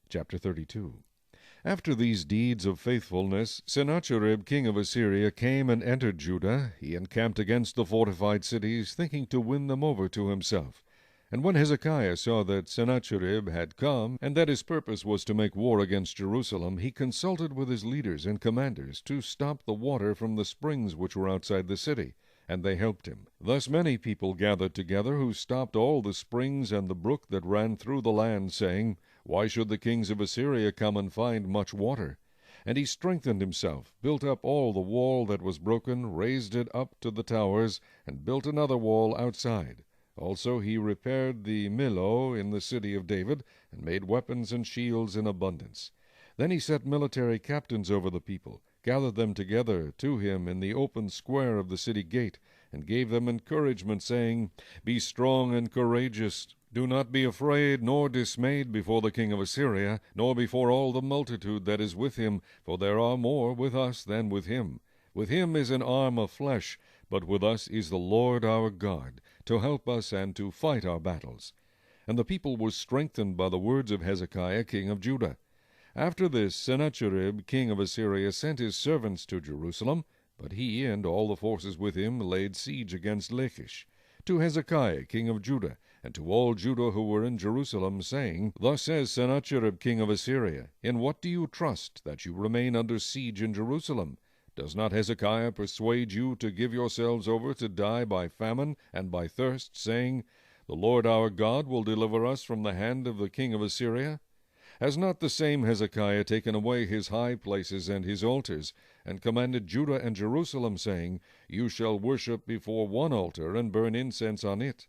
Chapter 32. After these deeds of faithfulness, Sennacherib king of Assyria came and entered Judah. He encamped against the fortified cities, thinking to win them over to himself. And when Hezekiah saw that Sennacherib had come, and that his purpose was to make war against Jerusalem, he consulted with his leaders and commanders to stop the water from the springs which were outside the city, and they helped him. Thus many people gathered together, who stopped all the springs and the brook that ran through the land, saying, Why should the kings of Assyria come and find much water? And he strengthened himself, built up all the wall that was broken, raised it up to the towers, and built another wall outside. Also he repaired the Millo in the city of David, and made weapons and shields in abundance. Then he set military captains over the people, gathered them together to him in the open square of the city gate, and gave them encouragement, saying, Be strong and courageous. Do not be afraid nor dismayed before the king of Assyria, nor before all the multitude that is with him, for there are more with us than with him. With him is an arm of flesh, but with us is the Lord our God, to help us and to fight our battles. And the people were strengthened by the words of Hezekiah king of Judah. After this Sennacherib king of Assyria sent his servants to Jerusalem, but he and all the forces with him laid siege against Lachish, to Hezekiah king of Judah, and to all Judah who were in Jerusalem, saying, Thus says Sennacherib king of Assyria, In what do you trust, that you remain under siege in Jerusalem? Does not Hezekiah persuade you to give yourselves over to die by famine and by thirst, saying, The Lord our God will deliver us from the hand of the king of Assyria? Has not the same Hezekiah taken away his high places and his altars, and commanded Judah and Jerusalem, saying, You shall worship before one altar, and burn incense on it?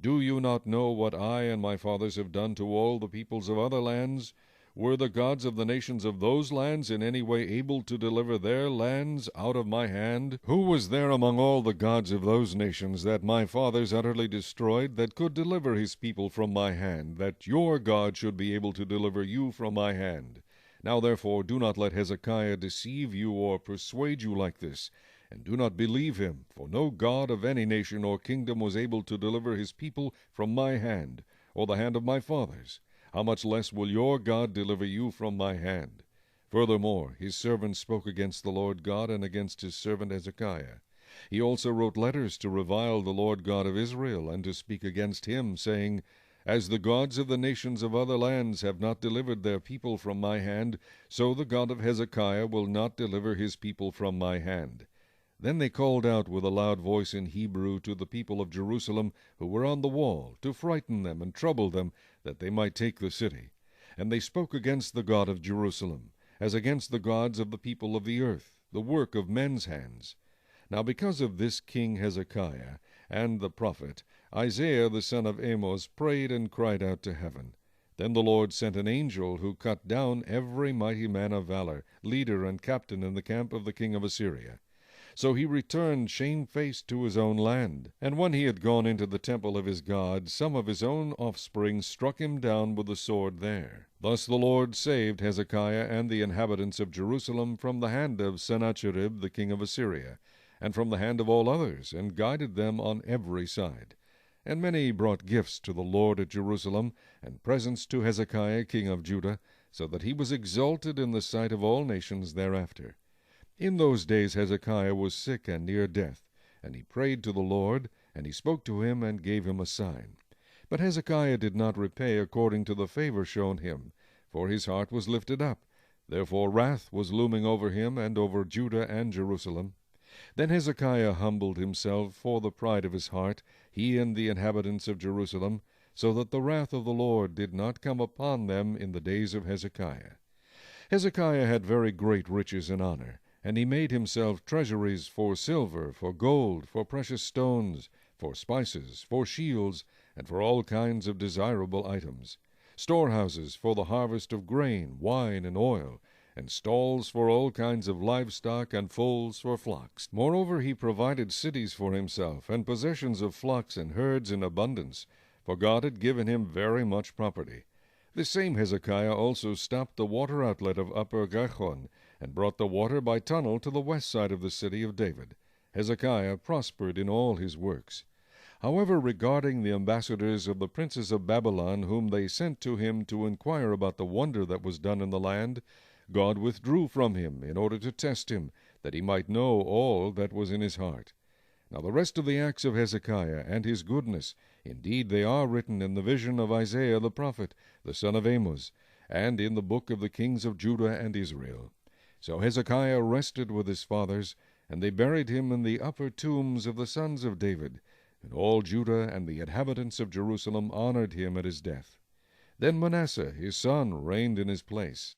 Do you not know what I and my fathers have done to all the peoples of other lands? Were the gods of the nations of those lands in any way able to deliver their lands out of my hand? Who was there among all the gods of those nations that my fathers utterly destroyed, that could deliver his people from my hand, that your God should be able to deliver you from my hand? Now therefore do not let Hezekiah deceive you or persuade you like this, and do not believe him, for no god of any nation or kingdom was able to deliver his people from my hand, or the hand of my fathers. How much less will your God deliver you from my hand? Furthermore, his servants spoke against the Lord God and against his servant Hezekiah. He also wrote letters to revile the Lord God of Israel, and to speak against him, saying, As the gods of the nations of other lands have not delivered their people from my hand, so the God of Hezekiah will not deliver his people from my hand. Then they called out with a loud voice in Hebrew to the people of Jerusalem who were on the wall, to frighten them and trouble them, that they might take the city. And they spoke against the God of Jerusalem, as against the gods of the people of the earth, the work of men's hands. Now because of this king Hezekiah and the prophet, Isaiah the son of Amoz prayed and cried out to heaven. Then the Lord sent an angel who cut down every mighty man of valor, leader and captain in the camp of the king of Assyria. So he returned shamefaced to his own land. And when he had gone into the temple of his God, some of his own offspring struck him down with the sword there. Thus the Lord saved Hezekiah and the inhabitants of Jerusalem from the hand of Sennacherib the king of Assyria, and from the hand of all others, and guided them on every side. And many brought gifts to the Lord at Jerusalem, and presents to Hezekiah king of Judah, so that he was exalted in the sight of all nations thereafter. In those days Hezekiah was sick and near death, and he prayed to the Lord, and he spoke to him and gave him a sign. But Hezekiah did not repay according to the favor shown him, for his heart was lifted up. Therefore wrath was looming over him and over Judah and Jerusalem. Then Hezekiah humbled himself for the pride of his heart, he and the inhabitants of Jerusalem, so that the wrath of the Lord did not come upon them in the days of Hezekiah. Hezekiah had very great riches and honor, and he made himself treasuries for silver, for gold, for precious stones, for spices, for shields, and for all kinds of desirable items, storehouses for the harvest of grain, wine, and oil, and stalls for all kinds of livestock, and folds for flocks. Moreover, he provided cities for himself, and possessions of flocks and herds in abundance, for God had given him very much property. This same Hezekiah also stopped the water outlet of Upper Gihon, and brought the water by tunnel to the west side of the city of David. Hezekiah prospered in all his works. However, regarding the ambassadors of the princes of Babylon, whom they sent to him to inquire about the wonder that was done in the land, God withdrew from him in order to test him, that he might know all that was in his heart. Now the rest of the acts of Hezekiah and his goodness, indeed they are written in the vision of Isaiah the prophet, the son of Amoz, and in the book of the kings of Judah and Israel. So Hezekiah rested with his fathers, and they buried him in the upper tombs of the sons of David, and all Judah and the inhabitants of Jerusalem honored him at his death. Then Manasseh his son reigned in his place.